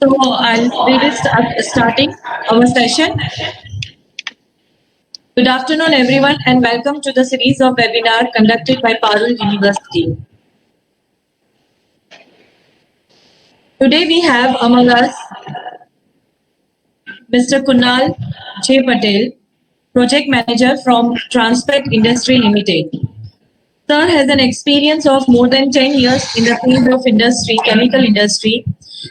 So we will start starting our session. Good afternoon, everyone, and welcome to the series of webinar conducted by Parul University. Today we have among us Mr. Kunal J. Patel, Project Manager from Transpect Industry Limited. Sir has an experience of more than 10 years in the field of industry, chemical industry,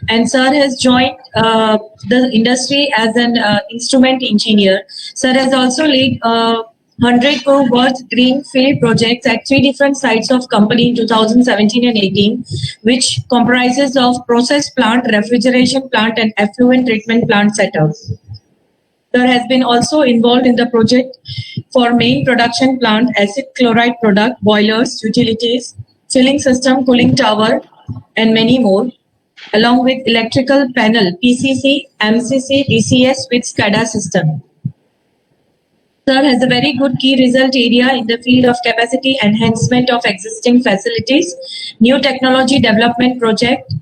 and Sir has joined the industry as an instrument engineer. Sir has also led 100 crore worth greenfield projects at 3 different sites of company in 2017 and 18, which comprises of process plant, refrigeration plant, and effluent treatment plant setups. Sir has been also involved in the project for main production plant, acid chloride product, boilers, utilities, chilling system, cooling tower, and many more, along with electrical panel, PCC, MCC, DCS with SCADA system. Sir has a very good key result area in the field of capacity enhancement of existing facilities, new technology development project,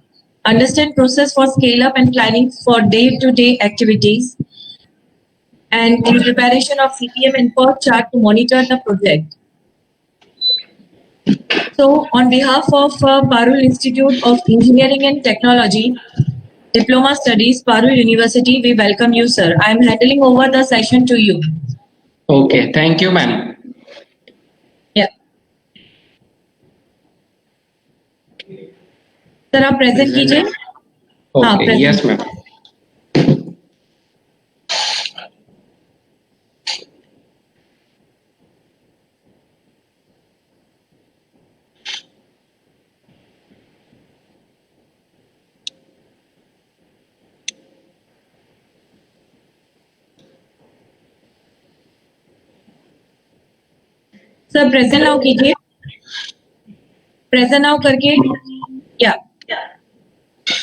understand process for scale up and planning for day-to-day activities, and in preparation of CPM and PERT chart to monitor the project. So, on behalf of Parul Institute of Engineering and Technology, Diploma Studies, Parul University, we welcome you, sir. I am handing over the session to you. Okay, thank you, ma'am. Yeah. Sir, आप present कीजिए. Okay, present. yes, ma'am. Sir, present now कीजिए. Present now करके. Yeah.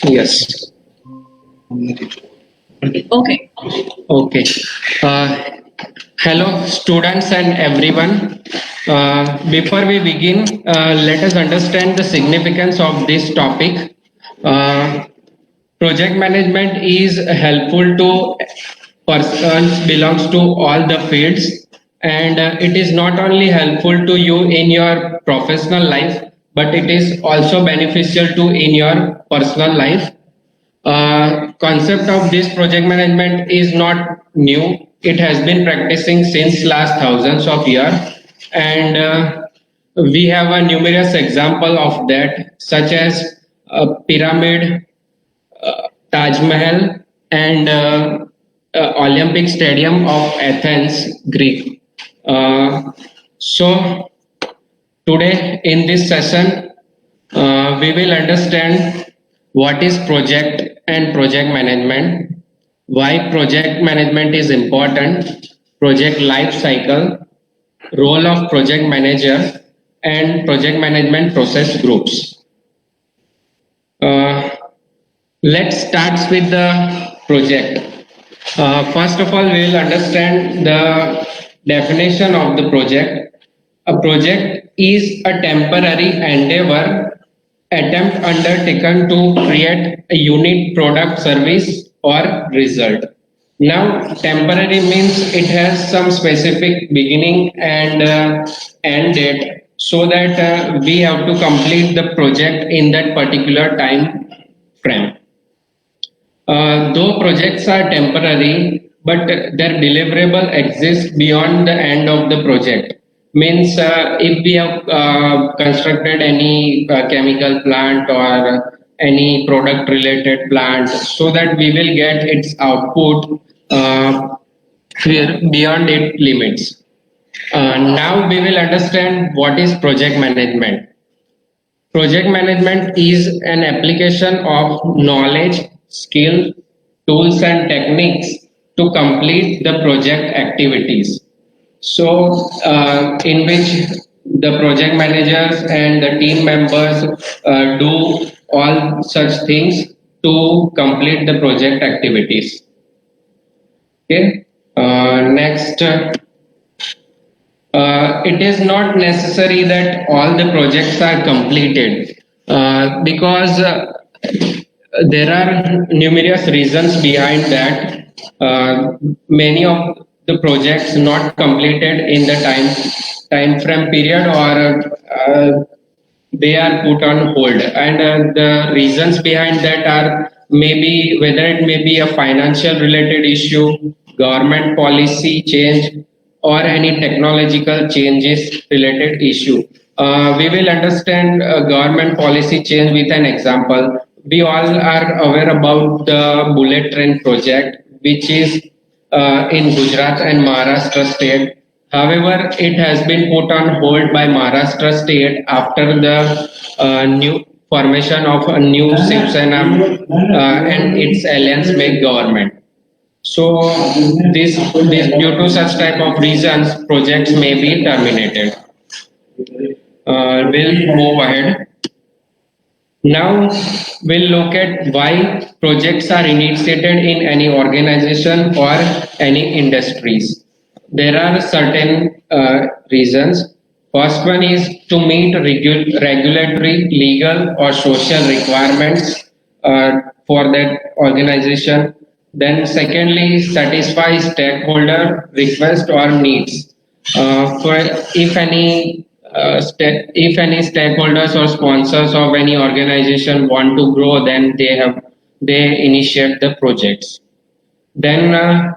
Yes. Okay. Okay. Hello, students and everyone. Before we begin, let us understand the significance of this topic. Project management is helpful to persons belongs to all the fields, and it is not only helpful to you in your professional life, but it is also beneficial to in your personal life. Concept of this project management is not new. It has been practicing since last thousands of years, and we have a numerous example of that, such as pyramid, Taj Mahal, and Olympic Stadium of Athens, Greek. So today in this session, we will understand what is project and project management, why project management is important, project life cycle, role of project manager, and project management process groups. Let's start with the project. First of all, we will understand the definition of the project. A project is a temporary endeavor attempt undertaken to create a unique product, service, or result. Now, temporary means it has some specific beginning and end date, so that we have to complete the project in that particular time frame. Though projects are temporary, but their deliverable exists beyond the end of the project. Means if we have constructed any chemical plant or any product related plant, so that we will get its output here beyond its limits. Now we will understand what is project management. Project management is an application of knowledge, skill, tools, and techniques to complete the project activities. So, in which the project managers and the team members do all such things to complete the project activities. Okay. Next. It is not necessary that all the projects are completed because there are numerous reasons behind that. Many of the projects not completed in the time frame period, or they are put on hold, and the reasons behind that are maybe whether it may be a financial related issue, government policy change, or any technological changes related issue. We will understand government policy change with an example. We all are aware about the bullet train project, which is in Gujarat and Maharashtra state. However, it has been put on hold by Maharashtra state after the new formation of a new Shiv Sena and its alliance make government. So this due to such type of reasons, projects may be terminated. We'll move ahead. Now we'll look at why projects are initiated in any organization or any industries. There are certain reasons. First one is to meet regulatory, legal, or social requirements for that organization. Then, secondly, satisfy stakeholder request or needs. For if any stakeholders or sponsors of any organization want to grow, then they initiate the projects. Then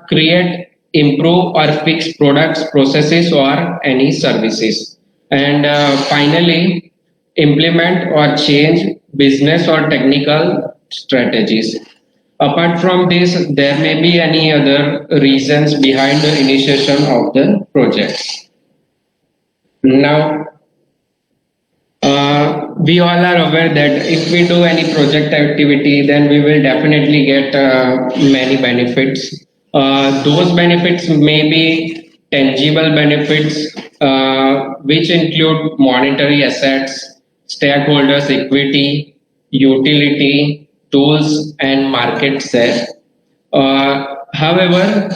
create, improve, or fix products, processes, or any services. And finally, implement or change business or technical strategies. Apart from this, there may be any other reasons behind the initiation of the projects. Now, we all are aware that if we do any project activity, then we will definitely get many benefits. Those benefits may be tangible benefits, which include monetary assets, stakeholders' equity, utility, tools, and market share. However,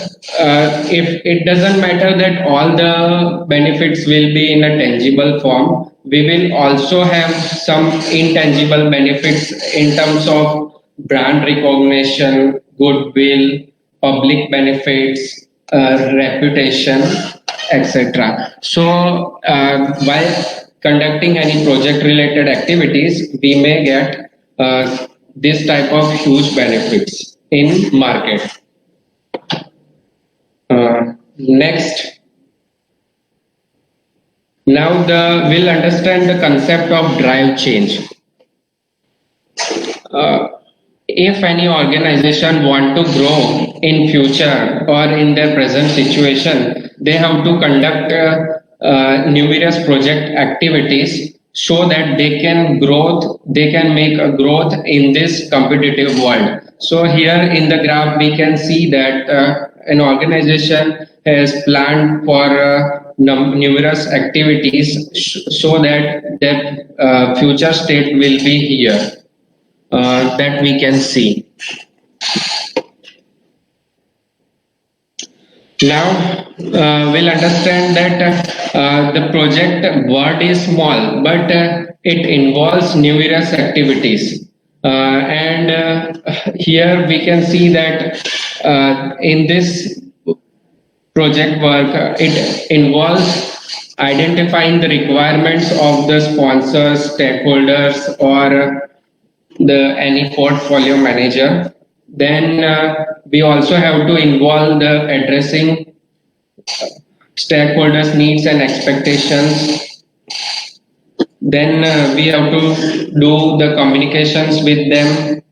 if it doesn't matter that all the benefits will be in a tangible form, we will also have some intangible benefits in terms of brand recognition, goodwill, public benefits, reputation, etc. So, while conducting any project related activities, we may get this type of huge benefits in market. Next, now we'll understand the concept of drive change. Uh, if any organization want to grow in future or in their present situation, they have to conduct numerous project activities so that they can make a growth in this competitive world. So here in the graph we can see that an organization has planned for numerous activities so that their future state will be here, that we can see. Now we'll understand that the project word is small, but it involves numerous activities. And here we can see that in this project work, it involves identifying the requirements of the sponsors, stakeholders, or the any portfolio manager. Then we also have to involve the addressing stakeholders needs and expectations. Then we have to do the communications with them,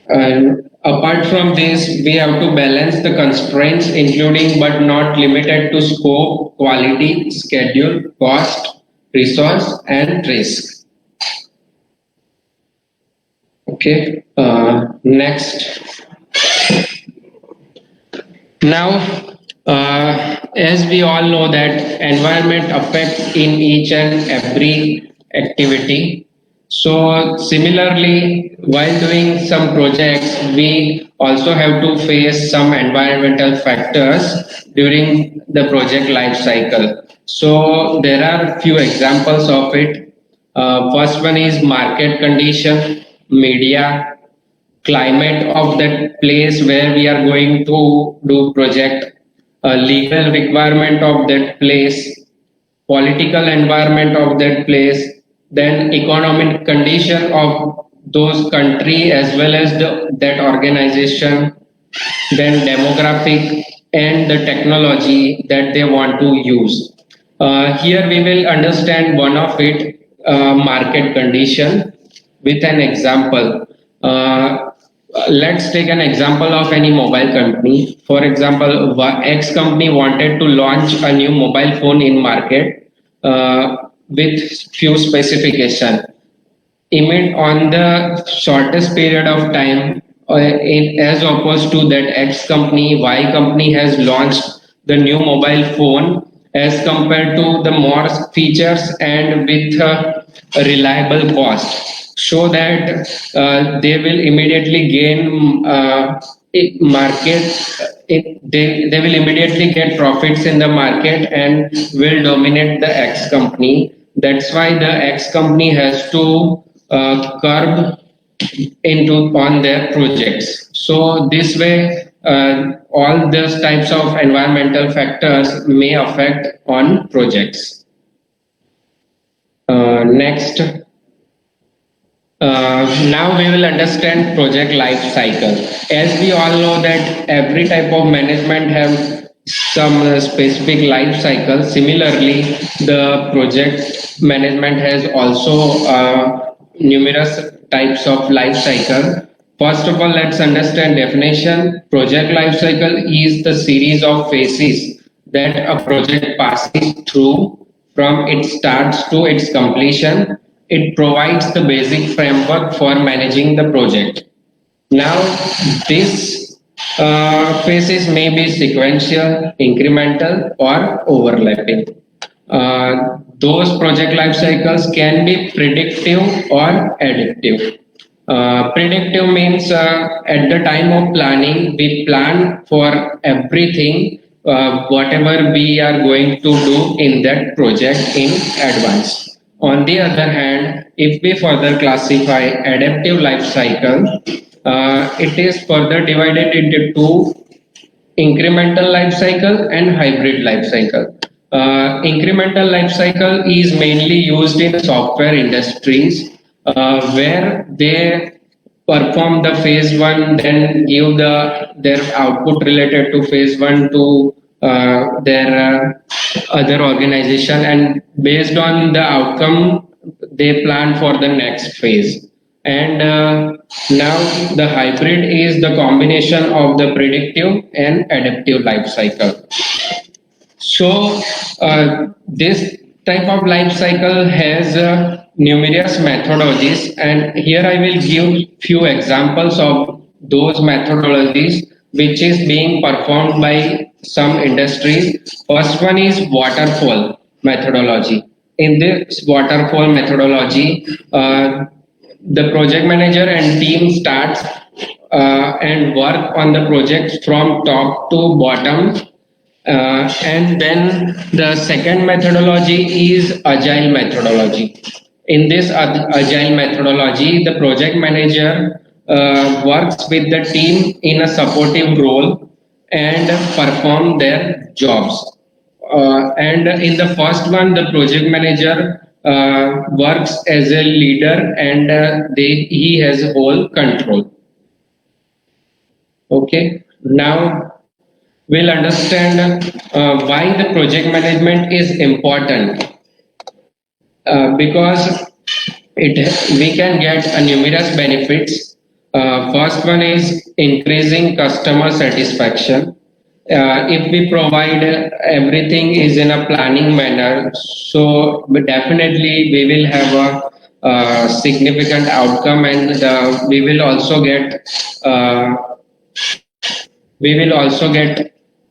and apart from this we have to balance the constraints including but not limited to scope, quality, schedule, cost, resource, and risk. Okay, next. Now, as we all know that environment affects in each and every activity. So similarly, while doing some projects, we also have to face some environmental factors during the project life cycle. So there are few examples of it. First one is market condition, media, climate of that place where we are going to do project, legal requirement of that place, political environment of that place, then economic condition of those country as well as that organization, then demographic and the technology that they want to use. Here we will understand one of it, market condition with an example. Let's take an example of any mobile company. For example, X company wanted to launch a new mobile phone in market with few specification. Emit on the shortest period of time, as opposed to that X company, Y company has launched the new mobile phone as compared to the more features and with a reliable cost, so that they will immediately gain market. They will immediately get profits in the market and will dominate the X company. That's why the X company has to curb into on their projects. So this way, all those types of environmental factors may affect on projects. Next, now we will understand project life cycle. As we all know that every type of management have some specific life cycle. Similarly, the project management has also numerous types of life cycle. First of all, let's understand definition. Project life cycle is the series of phases that a project passes through from its starts to its completion. It provides the basic framework for managing the project. Now, these phases may be sequential, incremental, or overlapping. Those project life cycles can be predictive or adaptive. Predictive means at the time of planning, we plan for everything, whatever we are going to do in that project in advance. On the other hand, if we further classify adaptive life cycle, it is further divided into two: incremental life cycle and hybrid life cycle. Incremental life cycle is mainly used in software industries, where they perform the phase one, then give their output related to phase one to their other organization, and based on the outcome, they plan for the next phase. And now the hybrid is the combination of the predictive and adaptive life cycle. So this type of life cycle has numerous methodologies, and here I will give few examples of those methodologies which is being performed by some industries. First one is waterfall methodology. In this waterfall methodology, the project manager and team starts and work on the project from top to bottom, and then the second methodology is agile methodology. In this agile methodology, the project manager works with the team in a supportive role and perform their jobs. And in the first one, the project manager works as a leader, and he has whole control. Okay, now we'll understand why the project management is important, because we can get numerous benefits. First one is increasing customer satisfaction. If we provide everything is in a planning manner, so definitely we will have a significant outcome, and we will also get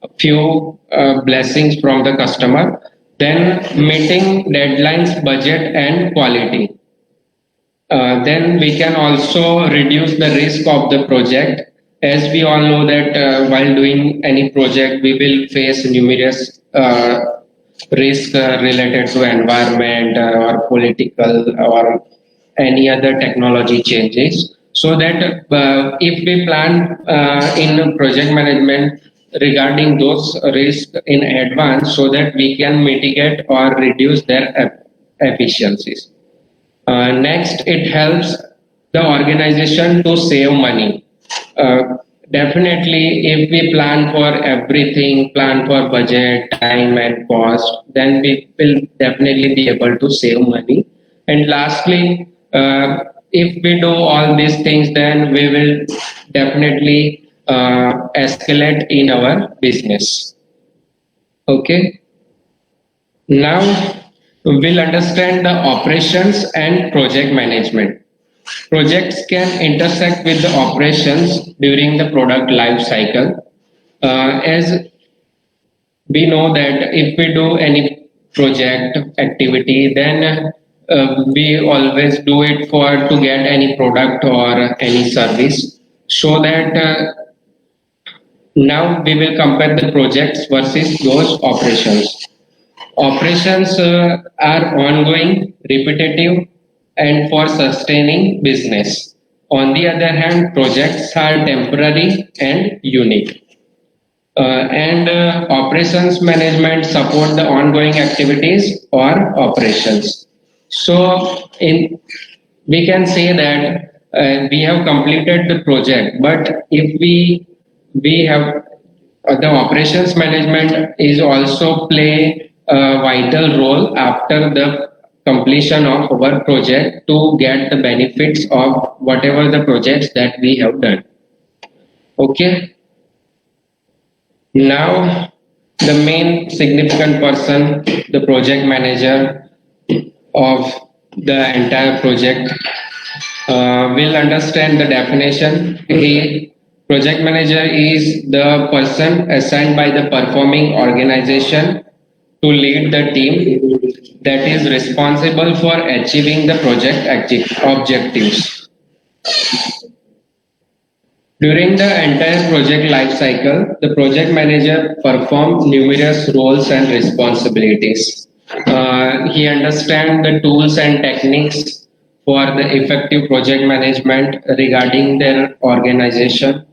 a few blessings from the customer. Then meeting deadlines, budget, and quality. Then we can also reduce the risk of the project. As we all know that while doing any project, we will face numerous risk related to environment or political or any other technology changes. so that if we plan in project management regarding those risks in advance, so that we can mitigate or reduce their efficiencies. Next, it helps the organization to save money. Uh, Definitely, if we plan for everything, plan for budget, time, and cost, then we will definitely be able to save money. And lastly, if we do all these things, then we will definitely escalate in our business. Okay. Now we'll understand the operations and project management. Projects can intersect with the operations during the product life cycle. As we know that if we do any project activity, then we always do it for to get any product or any service. So that now we will compare the projects versus those operations. Operations are ongoing, repetitive, and for sustaining business. On the other hand, projects are temporary and unique. And operations management support the ongoing activities or operations. So, we can say that we have completed the project, but if we have the operations management is also play a vital role after the completion of our project to get the benefits of whatever the projects that we have done. Okay, now the main significant person, the project manager of the entire project, will understand the definition. A project manager is the person assigned by the performing organization to lead the team that is responsible for achieving the project objectives. During the entire project life cycle, the project manager performs numerous roles and responsibilities. He understands the tools and techniques for the effective project management regarding their organization.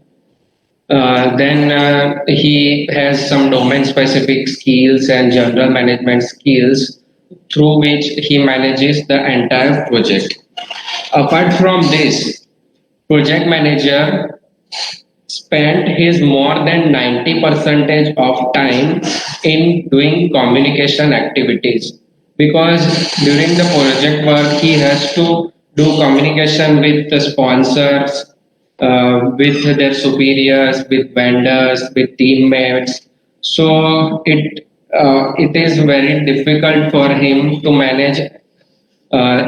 Then he has some domain specific skills and general management skills through which he manages the entire project. Apart from this, project manager spent his more than 90 percentage of time in doing communication activities, because during the project work he has to do communication with the sponsors, with their superiors, with vendors, with teammates. So it is very difficult for him to manage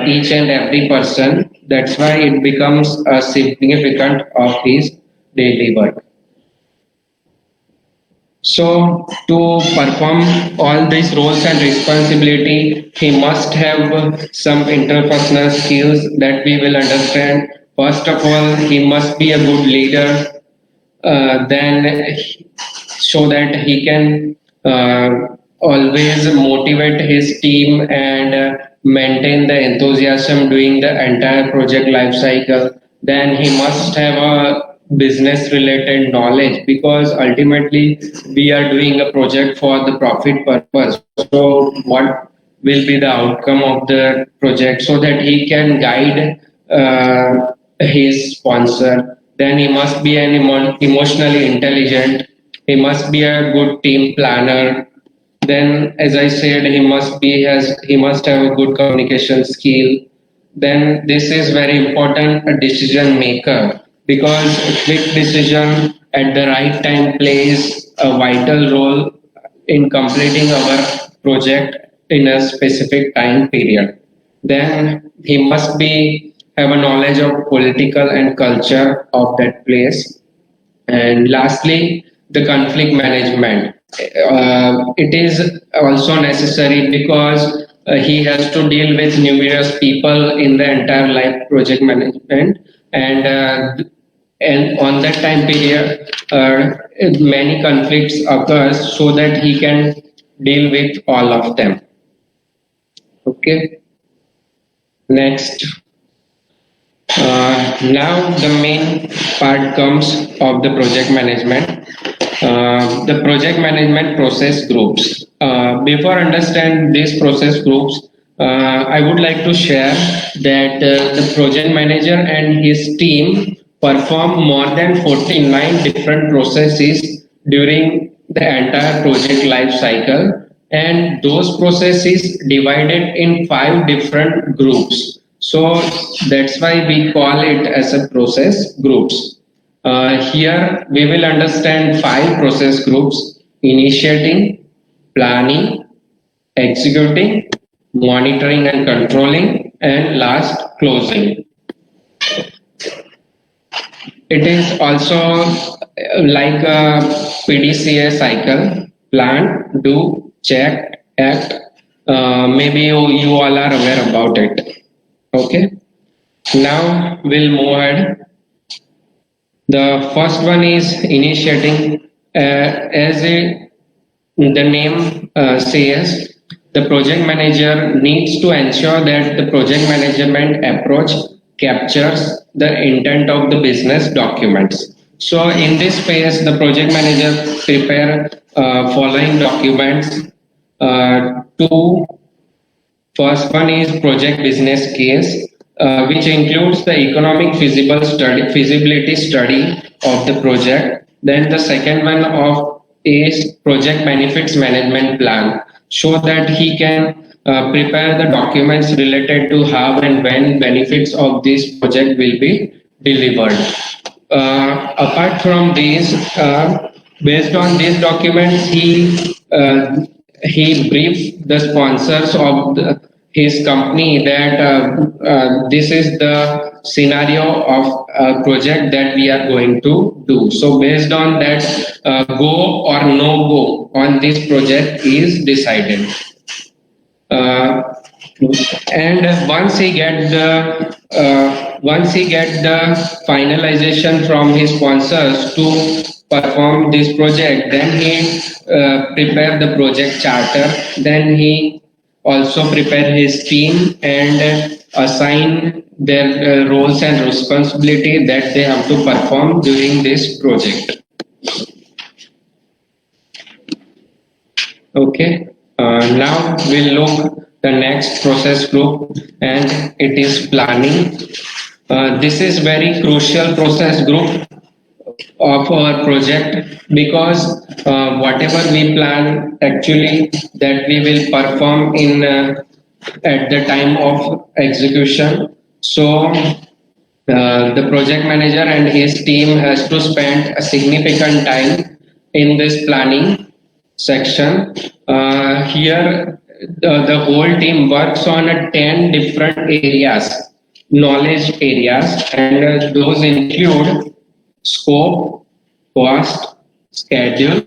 each and every person. That's why it becomes a significant of his daily work. So to perform all these roles and responsibility, he must have some interpersonal skills that we will understand. First of all, he must be a good leader. Then so that he can always motivate his team and maintain the enthusiasm during the entire project life cycle. Then he must have a business related knowledge, because ultimately we are doing a project for the profit purpose. So what will be the outcome of the project, so that he can guide his sponsor. Then he must be an emotionally intelligent. He must be a good team planner. Then, as I said, he must have a good communication skill. Then this is very important, a decision maker, because a quick decision at the right time plays a vital role in completing our project in a specific time period. Then he must be have a knowledge of political and culture of that place. And lastly, the conflict management. It is also necessary, because he has to deal with numerous people in the entire life project management, and on that time period, many conflicts occurs, so that he can deal with all of them. Okay. Next. Now the main part comes of the project management. The project management process groups. Before understand these process groups, I would like to share that the project manager and his team perform more than 49 different processes during the entire project life cycle, and those processes divided in 5 different groups. So that's why we call it as a process groups. Here we will understand 5 process groups: initiating, planning, executing, monitoring and controlling, and last closing. It is also like a PDCA cycle: plan, do, check, act. Maybe you all are aware about it. Okay. Now we'll move ahead. The first one is initiating. As the name says, the project manager needs to ensure that the project management approach captures the intent of the business documents. So in this phase, the project manager prepare following documents. To First one is project business case, which includes the economic feasibility study of the project. Then the second one of is project benefits management plan, so that he can prepare the documents related to how and when benefits of this project will be delivered. Apart from these, based on these documents, he briefed the sponsors of his company that this is the scenario of a project that we are going to do. So based on that, go or no go on this project is decided. Uh, and once he get the finalization from his sponsors to perform this project, then he prepare the project charter. Then he also prepare his team and assign their roles and responsibility that they have to perform during this project. Okay. Now we'll look the next process group, and it is planning. This is very crucial process group of our project, because whatever we plan actually that we will perform in at the time of execution. So the project manager and his team has to spend a significant time in this planning section. Here, the whole team works on 10 different areas, knowledge areas, and those include scope, cost, schedule,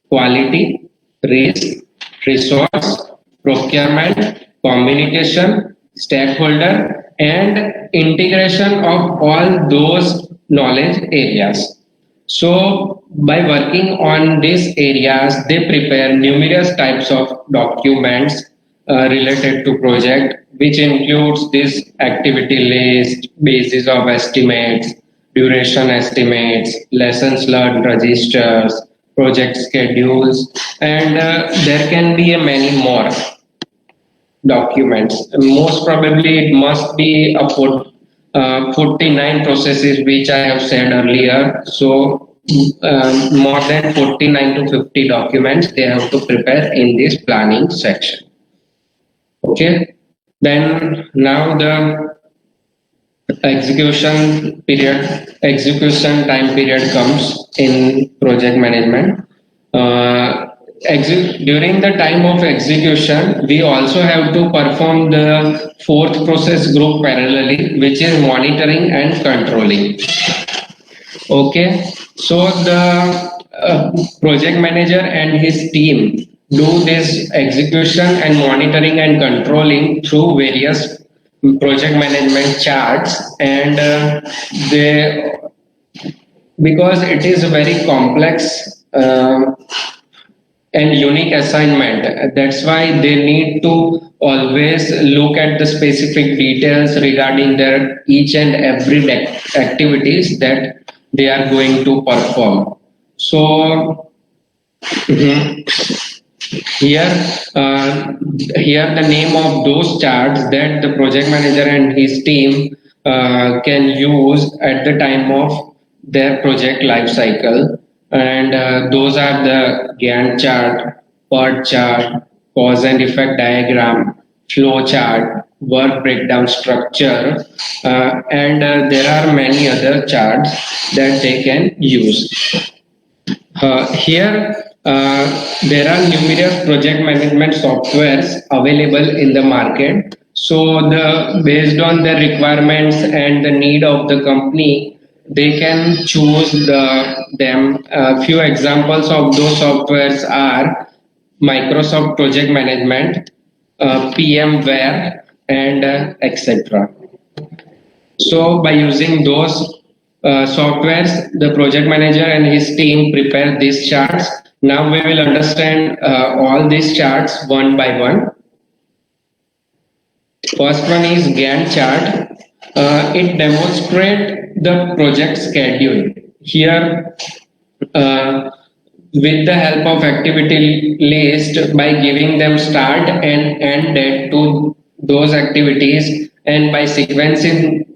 quality, risk, resource, procurement, communication, stakeholder, and integration of all those knowledge areas. So by working on these areas, they prepare numerous types of documents related to project, which includes this activity list, basis of estimates, duration estimates, lessons learned registers, project schedules, and there can be a many more documents. Most probably it must be a 49 processes which I have said earlier. So more than 49 to 50 documents they have to prepare in this planning section. Okay. Then now the execution time period comes in project management. During the time of execution, we also have to perform the fourth process group parallelly, which is monitoring and controlling. Okay, so the project manager and his team do this execution and monitoring and controlling through various project management charts, and they, because it is a very complex and unique assignment. That's why they need to always look at the specific details regarding their each and every activities that they are going to perform. So here, here the name of those charts that the project manager and his team can use at the time of their project life cycle, and those are the Gantt chart, PERT chart, cause and effect diagram, flow chart, work breakdown structure, and there are many other charts that they can use. Here, there are numerous project management softwares available in the market. So, based on the requirements and the need of the company, they can choose them. A few examples of those softwares are Microsoft Project Management, PMware, and etc. So by using those softwares, the project manager and his team prepare these charts. Now we will understand all these charts one by one. First one is Gantt chart. It demonstrates the project schedule. Here, with the help of activity list, by giving them start and end date to those activities, and by sequencing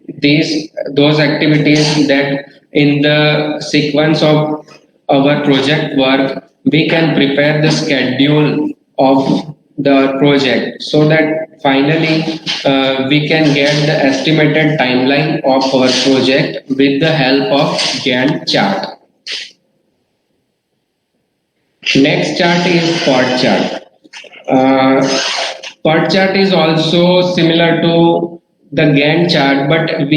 those activities that in the sequence of our project work, we can prepare the schedule of the project so that finally we can get the estimated timeline of our project with the help of Gantt chart. Next chart is PERT chart. PERT chart is also similar to the Gantt chart, but we